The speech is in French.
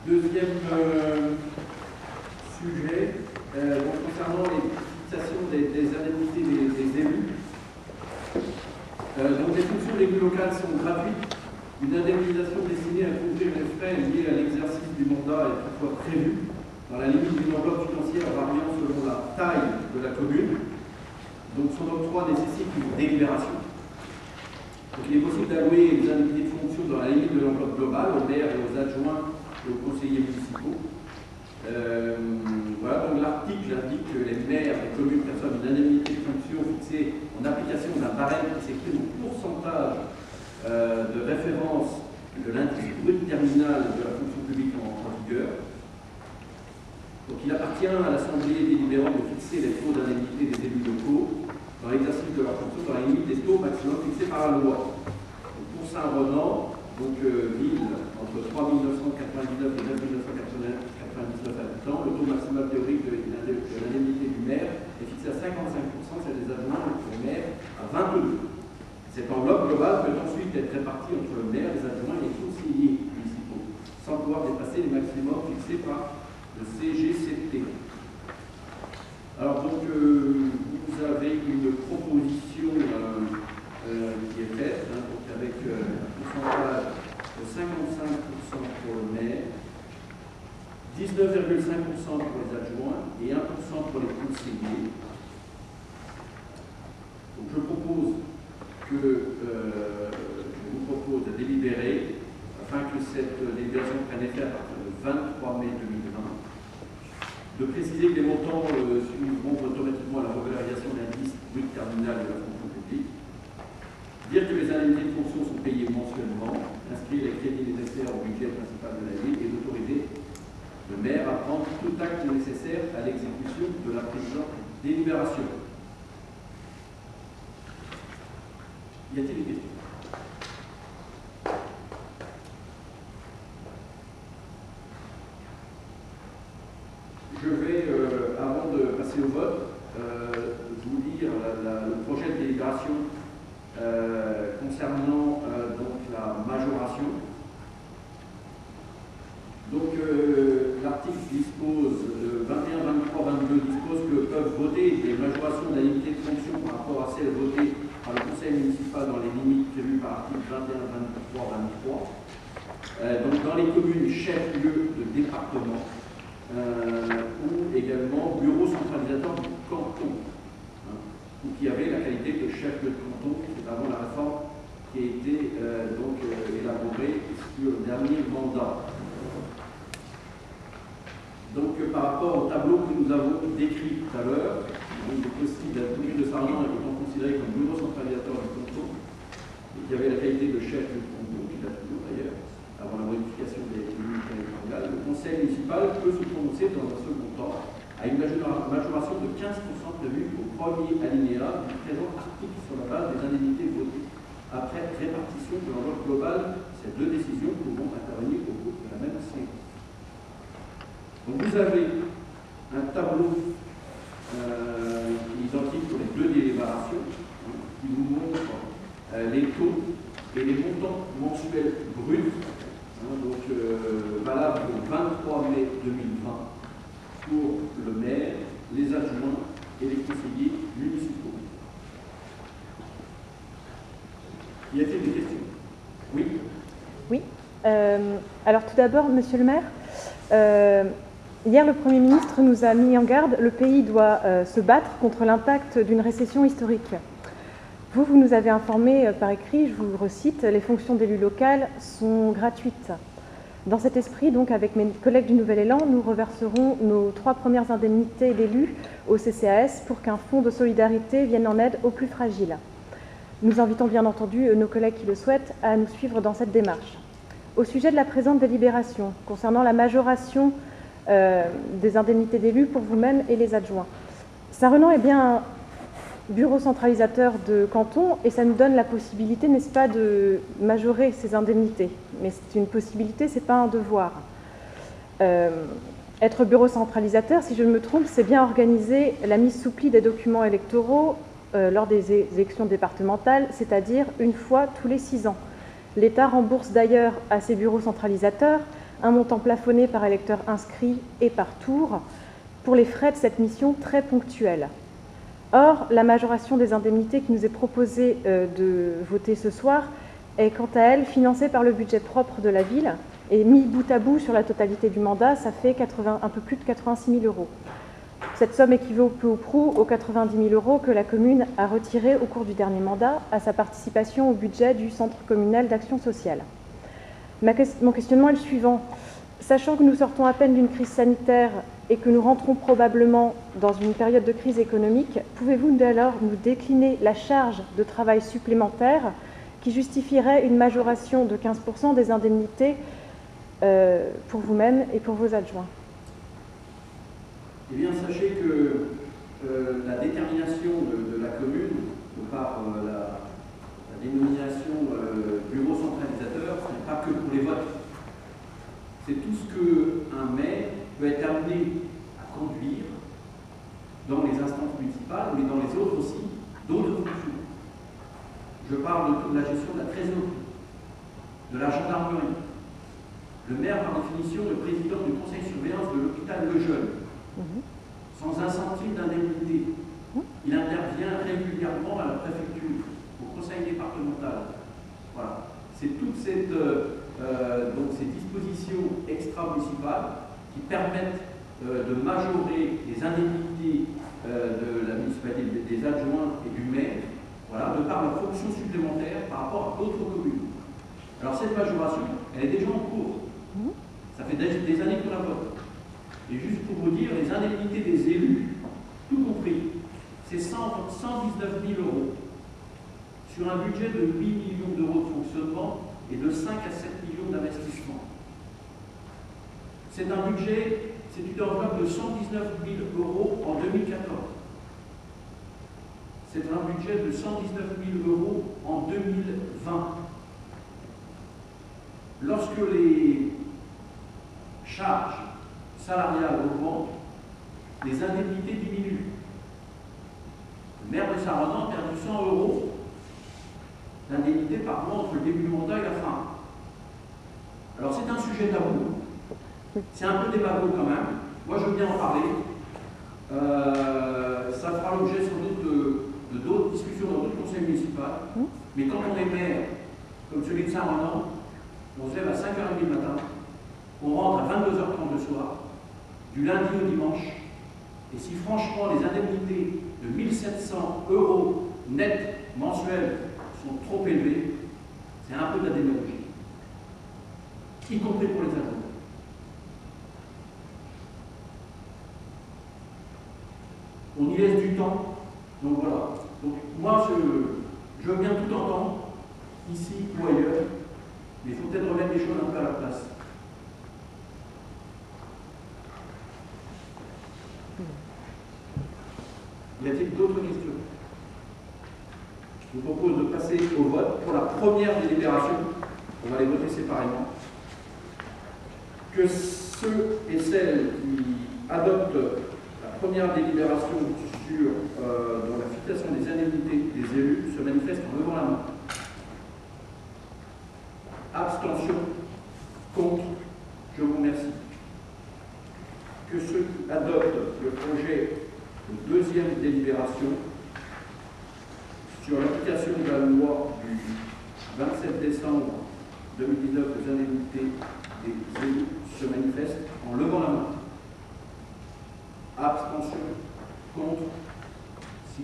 Deuxième sujet, concernant les fixations des indemnités des élus. Donc les fonctions d'élu local sont gratuites. Une indemnisation destinée à couvrir les frais liés à l'exercice du mandat est toutefois prévue dans la limite d'une enveloppe financière variant selon la taille de la commune. Donc son octroi nécessite une délibération. Donc il est possible d'allouer les indemnités de fonction dans la limite de l'enveloppe globale aux maires et aux adjoints et aux conseillers municipaux. Voilà, donc l'article indique que les maires des communes perçoivent une indemnité de fonction fixée en application d'un barème qui s'écrit au pourcentage de référence de l'indice brut terminal de la fonction publique en vigueur. Donc il appartient à l'Assemblée délibérante de fixer les taux d'indemnité des élus locaux dans l'exercice de leur fonction dans la limite des taux maximum fixés par la loi. Donc pour Saint-Renan, donc ville entre 3 999 et 9 999 habitants, le taux maximal théorique de l'indemnité du maire est fixé à 55%, celle des adjoints et du maire à 22%. Cette enveloppe globale peut ensuite être répartie entre le maire, les adjoints et les conseillers municipaux, sans pouvoir dépasser les maximums fixés par le CGCT. Alors donc, vous avez une proposition qui est faite, donc avec un pourcentage de 55% pour le maire, 19,5% pour les adjoints et 1% pour les conseillers. Donc je vous propose de délibérer afin que cette délibération prenne effet à partir du 23 mai 2020, de préciser que les montants suivront automatiquement la revalorisation de l'indice brut terminal de la fonction publique, dire que les indemnités de fonction sont payées mensuellement, inscrire les crédits nécessaires au budget principal de la ville et d'autoriser le maire à prendre tout acte nécessaire à l'exécution de la présente délibération. Y a-t-il des questions? Je vais, avant de passer au vote, vous lire le projet de délibération concernant donc la majoration. Donc l'article dispose, 21, 23, 22 dispose que peuvent voter des majorations d'indemnité de fonction par rapport à celles votées par le conseil municipal dans les limites prévues par l'article 21, 23, 23. Donc dans les communes chefs-lieux de département ou également bureau centralisateur du canton, ou qui avait la qualité de chef-lieu de canton, c'est avant la réforme qui a été élaborée sur le dernier mandat. Donc, par rapport au tableau que nous avons décrit tout à l'heure, il est possible la commune de Saint-Renan étant considérée comme bureau centralisateur du canton, et qui avait la qualité de chef du canton, qui l'a toujours d'ailleurs, avant la modification des limites territoriales, le conseil municipal peut se prononcer dans un second temps à une majoration de 15% prévue au premier alinéa du présent article sur la base des indemnités votées. Après répartition de l'enveloppe globale, ces deux décisions pourront intervenir au cours de la même séance. Donc vous avez un tableau identique pour les deux délibérations qui vous montre les taux et les montants mensuels bruts, valables au 23 mai 2020 pour le maire, les adjoints et les conseillers municipaux. Y a-t-il des questions? Oui. Oui. Alors tout d'abord, Monsieur le maire, hier, le Premier ministre nous a mis en garde, le pays doit se battre contre l'impact d'une récession historique. Vous nous avez informé par écrit, je vous recite, les fonctions d'élu local sont gratuites. Dans cet esprit, donc, avec mes collègues du Nouvel Élan, nous reverserons nos 3 premières indemnités d'élus au CCAS pour qu'un fonds de solidarité vienne en aide aux plus fragiles. Nous invitons bien entendu nos collègues qui le souhaitent à nous suivre dans cette démarche. Au sujet de la présente délibération, concernant la majoration des indemnités d'élus pour vous-même et les adjoints. Saint-Renan est bien un bureau centralisateur de canton et ça nous donne la possibilité, n'est-ce pas, de majorer ces indemnités. Mais c'est une possibilité, ce n'est pas un devoir. Être bureau centralisateur, si je ne me trompe, c'est bien organiser la mise sous pli des documents électoraux lors des élections départementales, c'est-à-dire une fois tous les 6 ans. L'État rembourse d'ailleurs à ses bureaux centralisateurs un montant plafonné par électeur inscrit et par tour pour les frais de cette mission très ponctuelle. Or, la majoration des indemnités qui nous est proposée de voter ce soir est quant à elle financée par le budget propre de la ville et mis bout à bout sur la totalité du mandat, ça fait un peu plus de 86 000 €. Cette somme équivaut peu ou prou aux 90 000 € que la commune a retirés au cours du dernier mandat à sa participation au budget du Centre communal d'action sociale. Mon questionnement est le suivant. Sachant que nous sortons à peine d'une crise sanitaire et que nous rentrons probablement dans une période de crise économique, pouvez-vous alors nous décliner la charge de travail supplémentaire qui justifierait une majoration de 15% des indemnités pour vous-même et pour vos adjoints? Eh bien, sachez que la détermination de la commune, par la dénomination bureau centralisateur, ce n'est pas que pour les votes. C'est tout ce qu'un maire peut être amené à conduire dans les instances municipales, mais dans les autres aussi, d'autres fonctions. Je parle de la gestion de la trésorerie, de la gendarmerie. Le maire, par définition, est le président du conseil de surveillance de l'hôpital Lejeune, sans un centime d'indemnité. Il intervient régulièrement à la préfecture, au conseil départemental. Voilà. C'est toutes ces dispositions extra-municipales qui permettent de majorer les indemnités de la municipalité, des adjoints et du maire, voilà, de par leur fonction supplémentaire par rapport à d'autres communes. Alors cette majoration, elle est déjà en cours. Ça fait des années qu'on la vote. Et juste pour vous dire, les indemnités des élus, tout compris, c'est 119 000 € sur un budget de 8 millions d'euros de fonctionnement et de 5 à 7 millions d'investissement. C'est un budget, c'est une enveloppe de 119 000 € en 2014. C'est un budget de 119 000 € en 2020. Lorsque les charges salariales augmentent, les indemnités diminuent. Le maire de Saint-Ronan a perdu 100 € d'indemnité par mois entre le début du mandat et la fin. Alors c'est un sujet tabou, c'est un peu démagogue quand même. Moi je veux bien en parler. Ça fera l'objet sans doute de d'autres discussions dans d'autres conseils municipaux. Mais quand on est maire, comme celui de Saint-Ronan, on se lève à 5h30 le matin, on rentre à 22h30 le soir, du lundi au dimanche, et si franchement les indemnités de 1 700 € net mensuels sont trop élevés, c'est un peu de la démagogie, y compris pour les adjoints. On y laisse du temps, donc voilà. Donc moi, je veux bien tout entendre, ici ou ailleurs, mais il faut peut-être remettre les choses un peu à la place. Y a-t-il d'autres questions? Je vous propose de passer au vote pour la première délibération. On va les voter séparément. Que ceux et celles qui adoptent la première délibération sur dans la fixation des indemnités des élus se manifestent en levant la main. Abstention. Contre. Je vous remercie. Que ceux qui adoptent le projet de deuxième délibération sur l'application de la loi du 27 décembre 2019 des indemnités des élus se manifestent en levant la main. Abstention. Contre. Si.